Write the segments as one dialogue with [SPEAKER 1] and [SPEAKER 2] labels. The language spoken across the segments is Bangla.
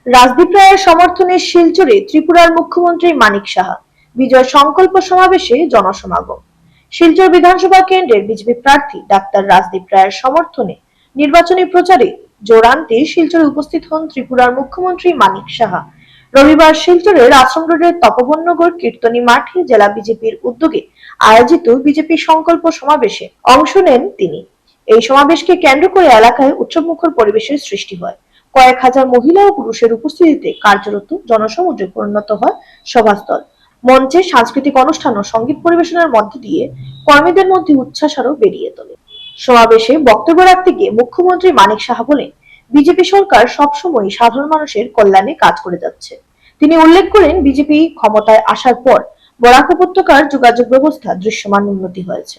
[SPEAKER 1] রাজদীপ রায়ের সমর্থনে শিলচরে ত্রিপুরার মুখ্যমন্ত্রী মানিক সাহা বিজয় সংকল্প সমাবেশে জনসমাগম। শিলচর বিধানসভা কেন্দ্রের বিজেপি প্রার্থী ডাক্তার রাজদীপ রায়ের সমর্থনে নির্বাচনী প্রচারে জোর আনতে শিলচরে উপস্থিত হন ত্রিপুরার মুখ্যমন্ত্রী মানিক সাহা। রবিবার শিলচরের আশ্রম রোডের তপবননগর কীর্তনী মাঠে জেলা বিজেপির উদ্যোগে আয়োজিত বিজেপি সংকল্প সমাবেশে অংশ নেন তিনি। এই সমাবেশকে কেন্দ্র করে এলাকায় উৎসবমুখর পরিবেশের সৃষ্টি হয়। কয়েক হাজার মহিলা ও পুরুষের উপস্থিতিতে কার্যরত জনসমুদ্রে পরিণত হয় সভাস্থল। মঞ্চে সাংস্কৃতিক অনুষ্ঠান ও সঙ্গীত পরিবেশনের মধ্য দিয়ে কর্মীদের মধ্যে উচ্ছ্বাস আরো বেরিয়ে তোলে। সমাবেশে বক্তব্য রাখতে গিয়ে মুখ্যমন্ত্রী মানিক সাহা বলেন, বিজেপি সরকার সবসময় সাধারণ মানুষের কল্যাণে কাজ করে যাচ্ছে। তিনি উল্লেখ করেন, বিজেপি ক্ষমতায় আসার পর বরাক উপত্যকার যোগাযোগ ব্যবস্থা দৃশ্যমান উন্নতি হয়েছে।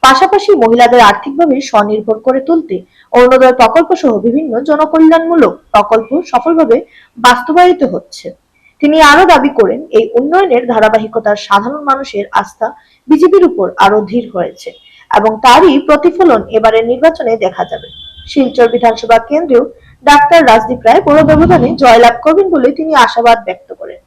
[SPEAKER 1] পাশাপাশি মহিলাদের আর্থিকভাবে স্বনির্ভর করে তুলতে অরুণোদয় প্রকল্প সহ বিভিন্ন জনকল্যাণমূলক প্রকল্প সফলভাবে বাস্তবায়িত হচ্ছে। তিনি আরো দাবি করেন, এই উন্নয়নের ধারাবাহিকতার সাধারণ মানুষের আস্থা বিজেপির উপর আরো দৃঢ় হয়েছে এবং তারই প্রতিফলন এবারের নির্বাচনে দেখা যাবে। শিলচর বিধানসভা কেন্দ্রেও ডাক্তার রাজদীপ রায় বড় ব্যবধানে জয়লাভ করবেন বলে তিনি আশাবাদ ব্যক্ত করেন।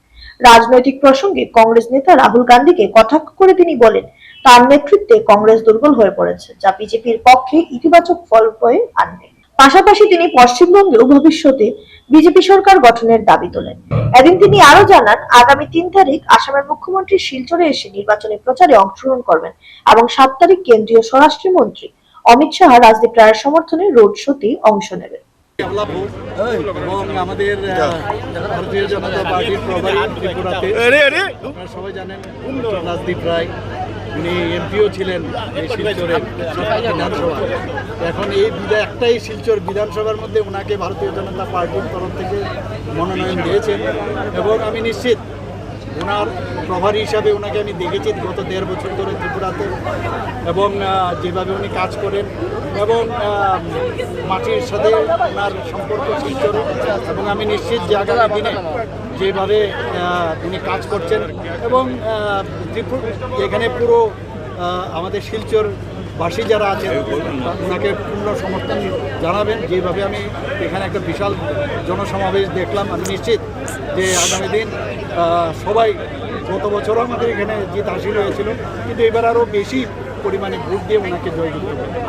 [SPEAKER 1] রাজনৈতিক প্রসঙ্গে কংগ্রেস নেতা রাহুল গান্ধীকে কটাক্ষ করে তিনি বলেন, তার নেতৃত্বে কংগ্রেস দুর্বল হয়ে পড়েছে, যা বিজেপির পক্ষে ইতিবাচক ফল বয়ে আনবে। পাশাপাশি তিনি পশ্চিমবঙ্গেও ভবিষ্যতে বিজেপি সরকার গঠনের দাবি তোলেন। এদিন তিনি আরো জানান, আগামী 3 তারিখ আসামের মুখ্যমন্ত্রী শিলচরে এসে নির্বাচনী প্রচারে অংশগ্রহণ করবেন এবং 7 তারিখ কেন্দ্রীয় স্বরাষ্ট্রমন্ত্রী অমিত শাহ রাজদীপ রায়ের সমর্থনে রোড শোতে অংশ নেবেন।
[SPEAKER 2] এবং আমাদের ভারতীয় জনতা পার্টির প্রভারী ত্রিপুরাতে আপনারা সবাই জানেন রাজদীপ রায়, উনি এমপিও ছিলেন এই শিলচরের বিধানসভা। এখন এই একটাই শিলচর বিধানসভার মধ্যে ওনাকে ভারতীয় জনতা পার্টির তরফ থেকে মনোনয়ন দিয়েছেন এবং আমি নিশ্চিত ওনার প্রভারী হিসাবে ওনাকে আমি দেখেছি গত 1.5 বছর ধরে ত্রিপুরাতে, এবং যেভাবে উনি কাজ করেন এবং মাটির সাথে ওনার সম্পর্ক শিলচর, এবং আমি নিশ্চিত যে আগামী দিনে যেভাবে উনি কাজ করছেন এবং এখানে পুরো আমাদের শিলচর বাসী যারা আছেন ওনাকে পূর্ণ সমর্থন জানাবেন। যেভাবে আমি এখানে একটা বিশাল জনসমাবেশ দেখলাম, আমি নিশ্চিত যে আগামী দিন সবাই, গত বছরও আমাদের এখানে জিত হাসিল হয়েছিল, কিন্তু এবার আরও বেশি পরিমাণে ভোট দিয়ে ওনাকে জয়যুক্ত করবে।